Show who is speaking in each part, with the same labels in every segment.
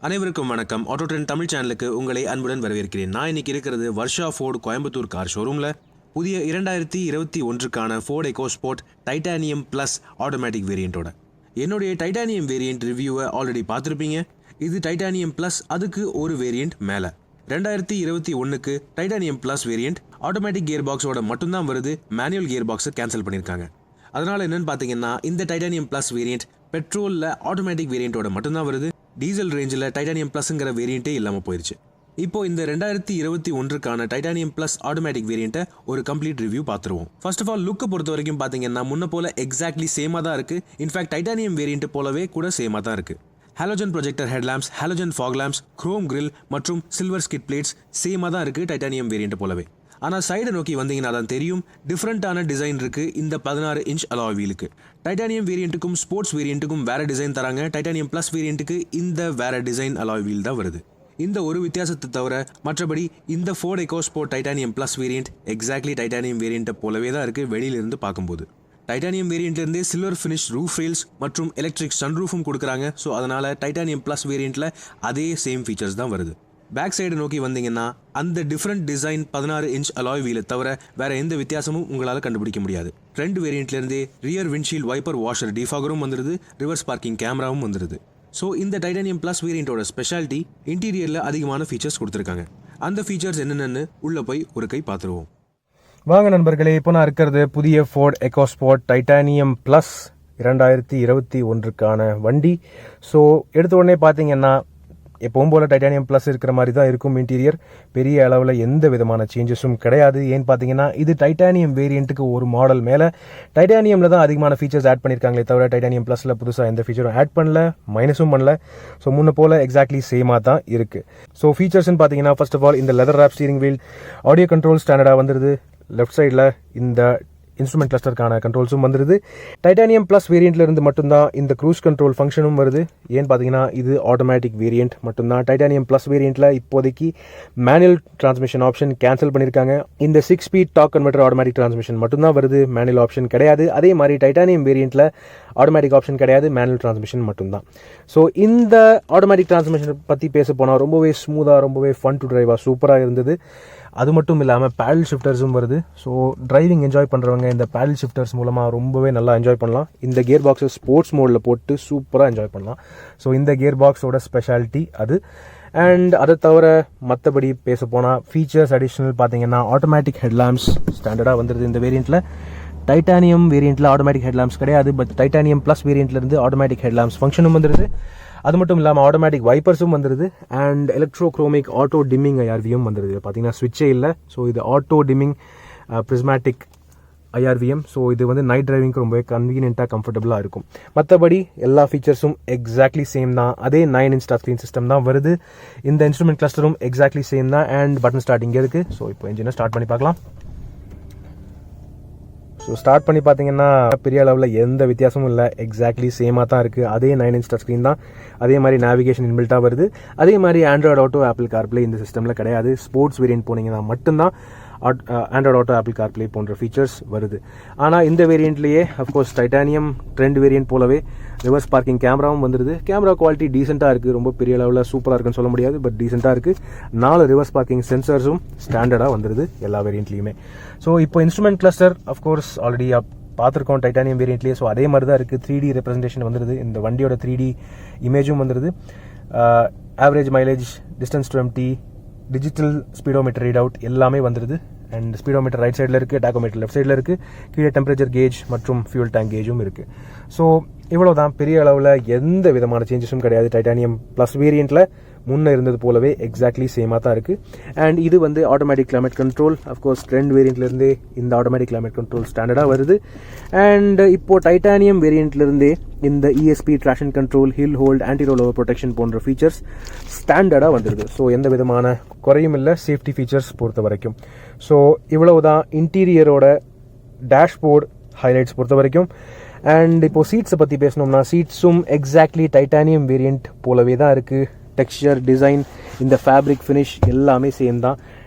Speaker 1: அனைவருக்கும் வணக்கம். Auto trend Tamil சேனலுக்கு உங்களை அன்புடன் வரவேற்கிறேன். நான் இன்னைக்கு இருக்கிறது வர்ஷா ஃபோர்டு கோயம்புத்தூர் கார் ஷோரூமில் புதிய 2021க்கான Ford EcoSport titanium plus automatic வேரியண்ட்டோட. என்னுடைய டைட்டானியம் வேரியண்ட் ரிவ்யூவை ஆல்ரெடி பார்த்துருப்பீங்க. இது டைட்டானியம் ப்ளஸ், அதுக்கு ஒரு வேரியண்ட் மேலே. 2021க்கு titanium plus variant automatic gear பாக்ஸோட மட்டும்தான் வருது. மேனுவல் கியர் பாக்ஸை கேன்சல் பண்ணியிருக்காங்க. அதனால் என்னென்னு பார்த்தீங்கன்னா, இந்த டைட்டானியம் ப்ளஸ் வேரியண்ட் பெட்ரோலில் ஆட்டோமேட்டிக் வேரியண்ட்டோட மட்டும்தான் வருது. டீசல் ரேஞ்சில் டைட்டானியம் ப்ளஸ்ங்கிற வேரியண்ட்டே இல்லாமல் போயிடுச்சு. இப்போது இந்த 2021க்கான டைட்டானியம் ப்ளஸ் ஆட்டோமேட்டிக் வேரியண்ட்டை ஒரு கம்ப்ளீட் ரிவ்யூ பார்த்துருவோம். ஃபர்ஸ்ட் ஆஃப் ஆல் லுக்கை பொறுத்த வரைக்கும் பார்த்தீங்கன்னா முன்ன போல் எக்ஸாக்ட்லி சேமாக தான் இருக்குது. இன்ஃபேக்ட் டைட்டானியம் வேரியண்ட் போலவே கூட சேமாக தான் இருக்குது. Halogen projector headlamps, halogen fog lamps, chrome grill மற்றும் சில்வர் ஸ்கிட் பிளேட்ஸ் சேமாக தான் இருக்குது டைட்டானியம் வேரியண்ட் போலவே. ஆனால் சைடை நோக்கி வந்தீங்கன்னா தான் தெரியும், டிஃப்ரெண்ட்டான டிசைன் இருக்குது இந்த 16 இன்ச் அலாய் வீலுக்கு. டைட்டானியம் வேரியண்ட்டுக்கும் ஸ்போர்ட்ஸ் வேரியண்ட்டுக்கும் வேறு டிசைன் தராங்க. டைட்டானியம் ப்ளஸ் வேரியண்ட்டுக்கு இந்த வேறு டிசைன் அலாய் வீல் தான் வருது. இந்த ஒரு வித்தியாசத்தை தவிர மற்றபடி இந்த Ford EcoSport titanium plus variant exactly titanium வேரியண்ட்டை போலவே தான் இருக்குது வெளியிலிருந்து பார்க்கும்போது. டைட்டானியம் வேரியண்ட்லேருந்தே சில்வர் ஃபினிஷ் ரூஃப் ரெயில்ஸ் மற்றும் எலக்ட்ரிக் சன்ரூஃபும் கொடுக்குறாங்க. ஸோ அதனால் டைட்டானியம் ப்ளஸ் வேரியண்ட்டில் அதே சேம் ஃபீச்சர்ஸ் தான் வருது. பேக் சைடு நோக்கி வந்தீங்கன்னா அந்த டிஃப்ரெண்ட் டிசைன் 16 இன்ச் அலாய் வீலை தவிர வேறு எந்த வித்தியாசமும் உங்களால் கண்டுபிடிக்க முடியாது. ரெண்டு வேரியண்ட்லேருந்தே ரியர் விண்ட்ஷீல்ட் வைப்பர் வாஷர் டிஃபாகரும் வந்துடுது, ரிவர்ஸ் பார்க்கிங் கேமராவும் வந்துடுது. ஸோ இந்த டைட்டானியம் ப்ளஸ் வேரியண்ட்டோட ஸ்பெஷாலிட்டி இன்டீரியரில் அதிகமான ஃபீச்சர்ஸ் கொடுத்துருக்காங்க. அந்த ஃபீச்சர்ஸ் என்னென்னு உள்ளே போய் ஒரு கை பார்த்துருவோம்.
Speaker 2: வாங்க நண்பர்களே, இப்போ நான் இருக்கிறது புதிய ஃபோர்டு எக்கோஸ்போர்ட் டைட்டானியம் ப்ளஸ் 2021க்கான வண்டி. ஸோ எடுத்த உடனே பார்த்தீங்கன்னா எப்பவும் போல் டைட்டானியம் ப்ளஸ் இருக்கிற மாதிரி தான் இருக்கும். இன்டீரியர் பெரிய அளவில் எந்த விதமான சேஞ்சஸும் கிடையாது. ஏன்னு பார்த்தீங்கன்னா இது டைட்டானியம் வேரியண்ட்டுக்கு ஒரு மாடல் மேலே. டைட்டானியமில் தான் அதிகமான ஃபீச்சர்ஸ் ஆட் பண்ணியிருக்காங்களே தவிர டைட்டானியம் ப்ளஸில் புதுசாக எந்த ஃபீச்சரும் ஆட் பண்ணல, மைனஸும் பண்ணல. ஸோ முன்ன போல் எக்ஸாக்ட்லி சேமாக தான் இருக்குது. ஸோ ஃபீச்சர்ஸ்ன்னு பார்த்தீங்கன்னா ஃபர்ஸ்ட் ஆஃப் ஆல் இந்த leather wrap steering wheel, audio control ஸ்டாண்டர்டாக வந்துடுது. லெஃப்ட் சைடில் இந்த இன்ஸ்ட்ருமெண்ட் கிளஸ்டருக்கான கண்ட்ரோல்ஸும் வந்துடுது. டைட்டானியம் ப்ளஸ் வேரியண்ட்லேருந்து மட்டும்தான் இந்த க்ரூஸ் கண்ட்ரோல் ஃபங்க்ஷனும் வருது. ஏன்னு பார்த்தீங்கன்னா இது ஆட்டோமேட்டிக் வேரியண்ட் மட்டும்தான். டைட்டானியம் ப்ளஸ் வேரியண்ட்டில் இப்போதைக்கு மேனுவல் டிரான்ஸ்மிஷன் ஆப்ஷன் கேன்சல் பண்ணியிருக்காங்க. இந்த 6 speed torque converter automatic transmission மட்டும்தான் வருது, மேனுவல் ஆப்ஷன் கிடையாது. அதே மாதிரி டைட்டானியம் வேரியண்ட்டில் ஆட்டோமேட்டிக் ஆப்ஷன் கிடையாது, மேனுவல் டிரான்ஸ்மிஷன் மட்டும்தான். ஸோ இந்த ஆட்டோமேட்டிக் டிரான்ஸ்மிஷன் பற்றி பேச போனால் ரொம்பவே ஸ்மூத்தாக, ரொம்பவே ஃபன் டு டிரைவாக சூப்பராக இருந்தது. அது மட்டும் இல்லாமல் பேடல் ஷிஃப்டர்ஸும் வருது. ஸோ டிரைவிங் என்ஜாய் பண்ணுறவங்க இந்த பேடல் ஷிஃப்டர்ஸ் மூலமாக ரொம்பவே நல்லா என்ஜாய் பண்ணலாம். இந்த கியர் பாக்ஸை ஸ்போர்ட்ஸ் மோடில் போட்டு சூப்பராக என்ஜாய் பண்ணலாம். ஸோ இந்த கியர் பாக்ஸோட ஸ்பெஷாலிட்டி அது. அண்ட் அதை தவிர மற்றபடி பேச போனால் ஃபீச்சர்ஸ் அடிஷ்னல் பார்த்தீங்கன்னா ஆட்டோமேட்டிக் ஹெட்லாம்ப்ஸ் ஸ்டாண்டர்டாக வந்துடுது இந்த வேரியண்ட்டில். டைட்டானியம் வேரியண்ட்டில் ஆட்டோமேட்டிக் ஹெட்லாம்ப்ஸ் கிடையாது, பட் டைட்டானியம் ப்ளஸ் வேரியண்ட்லேருந்து ஆட்டோமேட்டிக் ஹெட்லாம்ப்ஸ் ஃபங்க்ஷனும் வந்துடுது. அது மட்டும் இல்லாமல் ஆட்டோமேட்டிக் வைப்பர்ஸும் வந்துடுது. And electrochromic auto dimming IRVM வந்துடுது. பார்த்தீங்கன்னா ஸ்விட்சே இல்லை. ஸோ இது auto dimming prismatic IRVM. So இது வந்து நைட் டிரைவிங்க்கு ரொம்பவே கன்வீனியன்ட்டாக கம்ஃபர்டபுளாக இருக்கும். மற்றபடி எல்லா ஃபீச்சர்ஸும் எக்ஸாக்ட்லி சேம் தான். அதே 9 இன்ச் டச் ஸ்க்ரீன் சிஸ்டம் தான் வருது. இந்த இன்ஸ்ட்ருமெண்ட் கிளஸ்டரும் எக்ஸாக்ட்லி சேம் தான். அண்ட் பட்டன் ஸ்டார்ட் இங்கே இருக்குது. ஸோ இப்போ இன்ஜினை ஸ்டார்ட் பண்ணி பார்க்கலாம். ஸோ ஸ்டார்ட் பண்ணி பார்த்தீங்கன்னா பெரிய அளவில் எந்த வித்தியாசமும் இல்லை, எக்ஸாக்ட்லி சேமாக தான் இருக்குது. அதே 9 இன்ச் டச் ஸ்க்ரீன் தான். அதே மாதிரி நேவிகேஷன் இன்பில்ட்டாக வருது. அதே மாதிரி ஆண்ட்ராய்டு ஆட்டோ, ஆப்பிள் கார்ப்ளே இந்த சிஸ்டமில் கிடையாது. ஸ்போர்ட்ஸ் வேரியன்ட் போனீங்கன்னா மட்டும்தான் ஆண்ட்ராய்டு ஆட்டோ, ஆப்பிள் கார்ப்ளே போன்ற ஃபீச்சர்ஸ் வருது. ஆனால் இந்த வேரியண்ட்லேயே அஃப்கோர்ஸ் டைட்டானியம் ட்ரெண்ட் வேரியன்ட் போலவே ரிவர்ஸ் பார்க்கிங் கேமராவும் வந்துடுது. கேமரா குவாலிட்டி டீசெண்டாக இருக்குது. ரொம்ப பெரிய அளவில் சூப்பராக இருக்குன்னு சொல்ல முடியாது, பட் டீசெண்டாக இருக்குது. 4 ரிவர்ஸ் பார்க்கிங் சென்சர்ஸும் ஸ்டாண்டர்டாக வந்துடுது எல்லா வேரியண்ட்லேயுமே. ஸோ இப்போ இன்ஸ்ட்ருமெண்ட் கிளஸ்டர் அஃப்கோர்ஸ் ஆல்ரெடி பார்த்துருக்கோம் டைட்டானியம் வேரியண்ட்லேயே. ஸோ அதே மாதிரி தான் இருக்குது. 3D ரெப்ரஸன்டேஷன் வந்துடுது. இந்த வண்டியோட 3D இமேஜும் வந்துடுது. Average mileage, distance to empty, digital speedometer read out எல்லாமே வந்துடுது. அண்ட் ஸ்பீடோமீட்டர் ரைட் சைடில் இருக்குது, டாக்கோமீட்டர் லெஃப்ட் சைடில் இருக்குது. கீழே டெம்பரேச்சர் கேஜ் மற்றும் ஃபியூல் டேங்க் கேஜும் இருக்குது. ஸோ இவ்வளோ தான். பெரிய அளவில் எந்த விதமான சேஞ்சஸும் கிடையாது. டைட்டானியம் ப்ளஸ் வேரியண்ட்டில் முன்னே இருந்தது போலவே எக்ஸாக்ட்லி சேமாக தான் இருக்குது. அண்ட் இது வந்து automatic climate control. Of course trend வேரியண்ட்லேருந்தே இந்த ஆட்டோமேட்டிக் கிளைமேட் கண்ட்ரோல் ஸ்டாண்டர்டாக வருது. அண்ட் இப்போது டைட்டானியம் வேரியண்ட்லேருந்தே இந்த ESP traction control, hill hold, anti roll over protection போன்ற ஃபீச்சர்ஸ் ஸ்டாண்டர்டாக வந்துடுது. ஸோ எந்த விதமான குறையும் இல்லை சேஃப்டி ஃபீச்சர்ஸ் பொறுத்த வரைக்கும். ஸோ இவ்வளவு தான் இன்டீரியரோட டேஷ்போர்ட் ஹைலைட்ஸ் பொறுத்த வரைக்கும். அண்ட் இப்போது சீட்ஸை பற்றி பேசணும்னா சீட்ஸும் எக்ஸாக்ட்லி டைட்டானியம் வேரியண்ட் போலவே தான் இருக்குது. டெக்ஸ்சர், டிசைன், இந்த ஃபேப்ரிக் ஃபினிஷ் எல்லாமே சேம் தான்.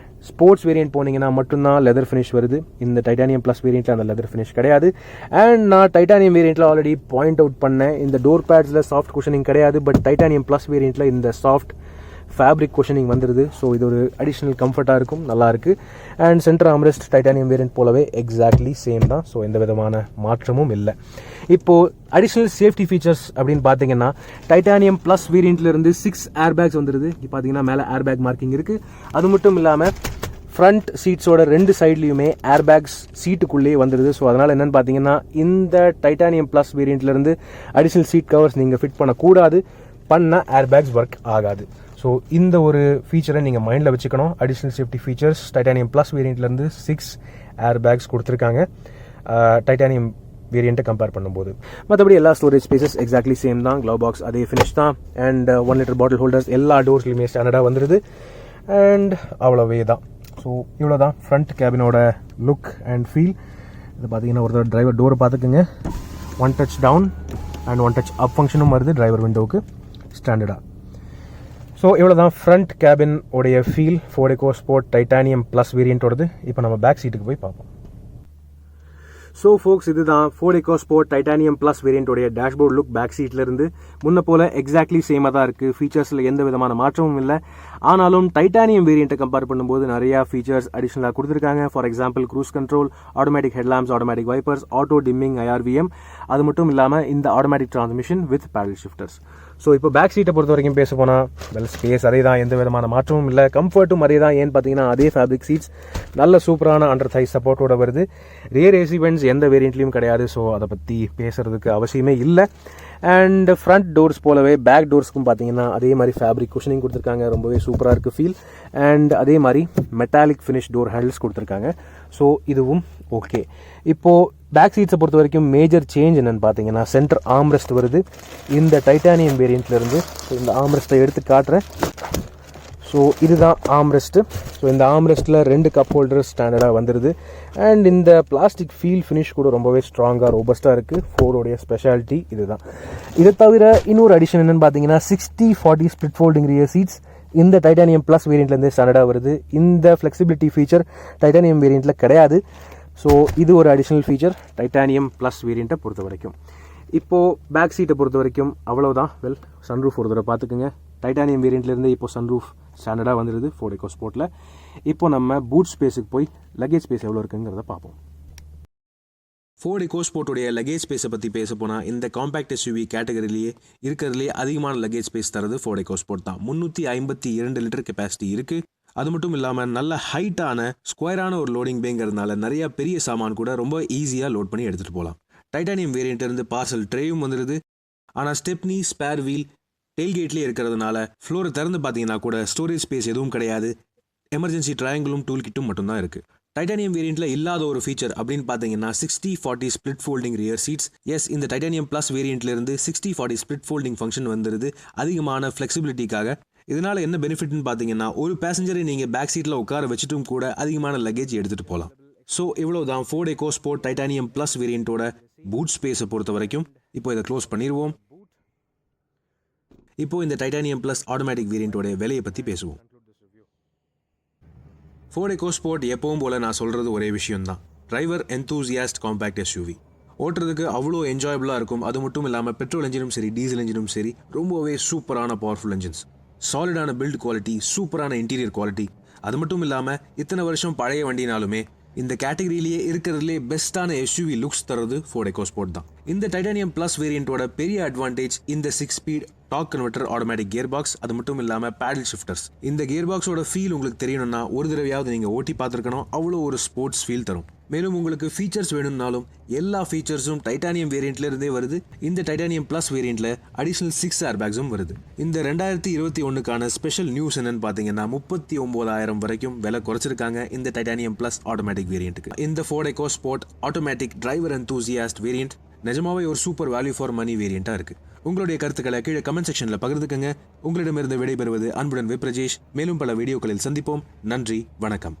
Speaker 2: ஸ்போர்ட்ஸ் வேரியன்ட் போனீங்கன்னா மட்டும்தான் லெதர் ஃபினிஷ் வருது. இந்த டைட்டானியம் ப்ளஸ் வேரியண்ட்டில் அந்த லெதர் ஃபினிஷ் கிடையாது. அண்ட் நான் டைட்டானியம் வேரியண்ட்டில் ஆல்ரெடி பாயிண்ட் அவுட் பண்ணேன், இந்த டோர் பேட்ஸில் சாஃப்ட் குஷனிங் கிடையாது. பட் டைட்டானியம் ப்ளஸ் வேரியண்ட்டில் இந்த சாஃப்ட் ஃபேப்ரிக் குஷனிங் வந்துடுது. ஸோ இது ஒரு அடிஷ்னல் கம்ஃபர்ட்டாக இருக்கும், நல்லாயிருக்கு. And centre armrest titanium variant போலவே எக்ஸாக்ட்லி சேம் தான். ஸோ எந்த விதமான மாற்றமும் இல்லை. இப்போது அடிஷ்னல் சேஃப்டி ஃபீச்சர்ஸ் அப்படின்னு பார்த்தீங்கன்னா டைட்டானியம் ப்ளஸ் வேரியண்ட்லேருந்து 6 ஏர் பேக்ஸ் வந்துடுது. இப்போ பார்த்தீங்கன்னா மேலே ஏர் பேக் மார்க்கிங் இருக்குது. அது மட்டும் இல்லாமல் ஃப்ரண்ட் சீட்ஸோட 2 சைட்லேயுமே ஏர் பேக்ஸ் சீட்டுக்குள்ளேயே வந்துடுது. ஸோ அதனால் என்னென்னு பார்த்தீங்கன்னா இந்த டைட்டானியம் ப்ளஸ் வேரியண்ட்லேருந்து அடிஷ்னல் சீட் கவர்ஸ் நீங்கள் ஃபிட் பண்ணக்கூடாது, பண்ணால் ஏர் பேக்ஸ் ஒர்க் ஆகாது. ஸோ இந்த ஒரு ஃபீச்சரை நீங்கள் மைண்டில் வச்சுக்கணும். Additional safety features titanium plus வேரியண்ட்லேருந்து 6 ஏர் பேக்ஸ் கொடுத்துருக்காங்க டைட்டானியம் வேரியண்ட்டை கம்பேர் பண்ணும்போது. மற்றபடி எல்லா ஸ்டோரேஜ் ஸ்பேசஸ் எக்ஸாக்ட்லி சேம் தான். க்ளவ் பாக்ஸ் அதே ஃபினிஷ் தான். அண்ட் 1 லிட்டர் பாட்டில் ஹோல்டர்ஸ் எல்லா டோர்ஸ்லையுமே ஸ்டாண்டர்டாக வந்துடுது. அண்ட் அவ்வளோவே தான். ஸோ இவ்வளோ தான் ஃப்ரண்ட் கேபினோட லுக் அண்ட் ஃபீல். இது பார்த்தீங்கன்னா ஒரு டிரைவர் டோரை பார்த்துக்குங்க, 1 touch down and 1 touch up ஃபங்க்ஷனும் வருது டிரைவர் விண்டோவுக்கு ஸ்டாண்டர்டாக. ஸோ இவ்வளோ தான் ஃப்ரண்ட் கேபின் உடைய feel Ford EcoSport titanium plus வேரியண்ட்டோடது. இப்போ நம்ம பேக் சீட்டுக்கு போய் பார்ப்போம். ஸோ ஃபோக்ஸ் இதுதான் ஃபோர்ட் எக்கோஸ்போர்ட் டைட்டானியம் ப்ளஸ் வேரியண்ட்டோடைய டேஷ்போர்ட் லுக் பேக் சீட்லேருந்து. முன்ன போல் எக்ஸாக்ட்லி சேமாக தான் இருக்குது. ஃபீச்சர்ஸில் எந்த விதமான மாற்றமும் இல்லை. ஆனாலும் டைட்டானியம் வேரியண்ட்டை கம்பேர் பண்ணும்போது நிறையா ஃபீச்சர்ஸ் அடிஷ்னலாக கொடுத்துருக்காங்க. For example cruise control, automatic headlamps, automatic wipers, auto dimming IRVM, அது மட்டும் இல்லாமல் இந்த automatic transmission with paddle shifters. So இப்போ பேக் சீட்டை பொறுத்த வரைக்கும் பேச போனால் ஸ்பேஸ் அதே தான், எந்த விதமான மாற்றமும் இல்லை. கம்ஃபர்ட்டும் அதே தான். ஏன்னு பார்த்தீங்கன்னா அதே ஃபேப்ரிக் சீட்ஸ் நல்ல சூப்பரான அண்டர் சைஸ் சப்போர்ட்டோட வருது. ரியர் ஏசி வென்ட்ஸ் எந்த வேரியண்ட்லையும் கிடையாது. ஸோ அதை பற்றி பேசுறதுக்கு அவசியமே இல்லை. அண்ட் ஃப்ரண்ட் டோர்ஸ் போலவே பேக் டோர்ஸ்க்கும் பார்த்தீங்கன்னா அதே மாதிரி ஃபேப்ரிக் குஷனிங் கொடுத்துருக்காங்க. ரொம்பவே சூப்பராக இருக்குது ஃபீல். அண்ட் அதே மாதிரி மெட்டாலிக் ஃபினிஷ் டோர் ஹேண்டில்ஸ் கொடுத்துருக்காங்க. ஸோ இதுவும் ஓகே. இப்போது பேக் சீட்ஸை பொறுத்த வரைக்கும் மேஜர் சேஞ்ச் என்னென்னு பார்த்தீங்கன்னா சென்டர் ஆம்ரெஸ்ட் வருது இந்த டைட்டானியம் வேரியண்ட்லேருந்து. ஸோ இந்த ஆம்ரெஸ்ட்டை எடுத்து காட்டுறேன். ஸோ இதுதான் ஆம்ரெஸ்ட்டு. ஸோ இந்த ஆம்ரெஸ்ட்டில் 2 கப் ஹோல்டர்ஸ் ஸ்டாண்டர்டாக வந்துடுது. அண்ட் இந்த பிளாஸ்டிக் ஃபீல் ஃபினிஷ் கூட ரொம்பவே ஸ்ட்ராங்காக ரோபஸ்ட்டாக இருக்குது. ஃபோர்டோடைய ஸ்பெஷாலிட்டி இதுதான். இதை தவிர இன்னொரு அடிஷன் என்னென்னு பார்த்தீங்கன்னா 60/40 ஸ்பிளிட் ஃபோல்டிங் ரியர் சீட்ஸ் இந்த டைட்டானியம் ப்ளஸ் வேரியண்ட்லேருந்து ஸ்டாண்டர்டாக வருது. இந்த ஃப்ளெக்சிபிலிட்டி ஃபீச்சர் டைட்டானியம் வேரியண்ட்டில் கிடையாது. ஸோ இது ஒரு அடிஷ்னல் ஃபீச்சர் டைட்டானியம் ப்ளஸ் வேரியண்ட்டை பொறுத்த வரைக்கும். இப்போது பேக் சீட்டை பொறுத்த வரைக்கும் அவ்வளோதான். சன்ரூஃப் ஒரு தடவை பார்த்துக்குங்க. டைட்டானியம் வேரியண்ட்லேருந்து இப்போ சன்ரூஃப் ஸ்டாண்டர்டாக வந்துடுது ஃபோர்ட் எக்கோஸ்போர்ட்டில். இப்போ நம்ம பூட் ஸ்பேஸுக்கு போய் லக்கேஜ் ஸ்பேஸ் எவ்வளோ இருக்குங்கிறத பார்ப்போம்.
Speaker 1: ஃபோர்ட் எக்கோஸ்போர்ட்டுடைய லக்கேஜ் ஸ்பேஸை பற்றி பேச போனால் இந்த காம்பேக்ட் SUV கேட்டகரியிலேயே இருக்கிறதுலே அதிகமான லக்கேஜ் ஸ்பேஸ் தரது ஃபோர்ட் எக்கோஸ்போர்ட் தான். 352 லிட்டர் கெப்பாசிட்டி இருக்குது. அது மட்டும் இல்லாமல் நல்ல ஹைட்டான ஸ்கொயரான ஒரு லோடிங் பேங்கிறதுனால நிறையா பெரிய சாமான் கூட ரொம்ப ஈஸியாக லோட் பண்ணி எடுத்துகிட்டு போகலாம். டைட்டானியம் வேரியண்ட் இருந்து பார்சல் ட்ரேயும் வந்துடுது. ஆனால் ஸ்டெப்னி, ஸ்பேர் வீல், டெயில்கேட்லேயே இருக்கிறதுனால ஃப்ளோரை திறந்து பார்த்தீங்கன்னா கூட ஸ்டோரேஜ் ஸ்பேஸ் எதுவும் கிடையாது. எமர்ஜென்சி ட்ரையாங்கிளும் டூல் கிட்டும் மட்டும்தான் இருக்குது. டைட்டானியம் வேரியண்ட்டில் இல்லாத ஒரு ஃபீச்சர் அப்படின்னு பார்த்தீங்கன்னா 60/40 ஸ்பிளிட் ஃபோல்டிங் ரியர் சீட்ஸ். இந்த டைட்டானியம் ப்ளஸ் வேரியண்ட்லேருந்து 60/40 ஸ்பிளிட் ஃபோல்டிங் ஃபங்க்ஷன் வந்துடுது அதிகமான ஃப்ளெக்சிபிலிட்டிக்காக. இதனால் என்ன பெனிஃபிட்னு பார்த்தீங்கன்னா ஒரு பேசஞ்சரை நீங்கள் பேக் சீட்டில் உட்கார வச்சுட்டும் கூட அதிகமான லக்கேஜ் எடுத்துகிட்டு போகலாம். ஸோ இவ்வளோ தான் ஃபோர்ட் எக்கோஸ்போர்ட் டைட்டானியம் ப்ளஸ் வேரியண்ட்டோட பூட் ஸ்பேஸை பொறுத்த வரைக்கும். இப்போ இதை க்ளோஸ் பண்ணிடுவோம். இப்போ இந்த டைட்டானியம் ப்ளஸ் ஆட்டோமேட்டிக் வேரியண்ட்டோட விலையை பற்றி பேசுவோம். ஃபோர்ட் எக்கோஸ்போர்ட் எப்பவும் போல் நான் சொல்கிறது ஒரே விஷயம்தான். Driver enthusiast compact SUV. ஓட்டுறதுக்கு அவ்வளோ என்ஜாயபுளாக இருக்கும். அது மட்டும் இல்லாமல் பெட்ரோல் என்ஜினும் சரி, டீசல் என்ஜினும் சரி, ரொம்பவே சூப்பரான பவர்ஃபுல் என்ஜின்ஸ், சாலிடான பில்ட் குவாலிட்டி, சூப்பரான இன்டீரியர் குவாலிட்டி. அது மட்டும் இல்லாமல் இத்தனை வருஷம் பழைய வண்டினாலுமே இந்த கேட்டகரியிலேயே இருக்கிறதுலே பெஸ்ட்டான SUV லுக்ஸ் தரது ஃபோர்ட் எக்கோஸ்போர்ட் தான். இந்த டைட்டானியம் ப்ளஸ் வேரியண்ட்டோட பெரிய அட்வான்டேஜ் இந்த 6 speed torque converter automatic gear box. அது மட்டும் இல்லாமல் பேடல் ஷிஃப்டர்ஸ். இந்த கியர் பாக்ஸோட ஃபீல் உங்களுக்கு தெரியணும்னா ஒரு தடவையாவது நீங்கள் ஓட்டி பார்த்துருக்கணும். அவ்வளோ ஒரு ஸ்போர்ட்ஸ் ஃபீல் தரும். மேலும் உங்களுக்கு ஃபீச்சர்ஸ் வேணும்னாலும் எல்லா ஃபீச்சர்ஸும் டைட்டானியம் வேரியண்ட்லேருந்தே வருது. இந்த டைட்டானியம் ப்ளஸ் வேரியண்ட்டில் அடிஷ்னல் 6 ஏர் பேக்ஸும் வருது. இந்த 2021க்கான ஸ்பெஷல் நியூஸ் என்னன்னு பார்த்தீங்கன்னா 39,000 வரைக்கும் விலை குறைச்சிருக்காங்க இந்த டைட்டானியம் ப்ளஸ் ஆட்டோமேட்டிக் வேரியண்ட்டுக்கு. இந்த Ford EcoSport automatic driver enthusiast variant நிஜமாவே ஒரு சூப்பர் வேல்யூ ஃபார் மணி வேரியண்ட்டாக இருக்குது. உங்களுடைய கருத்துக்களை கீழே கமெண்ட் செக்ஷனில் பகிர்ந்துக்கங்க. உங்களிடமிருந்து விடைபெறுவது அன்புடன் விப்ரஜேஷ். மேலும் பல வீடியோக்களில் சந்திப்போம். நன்றி, வணக்கம்.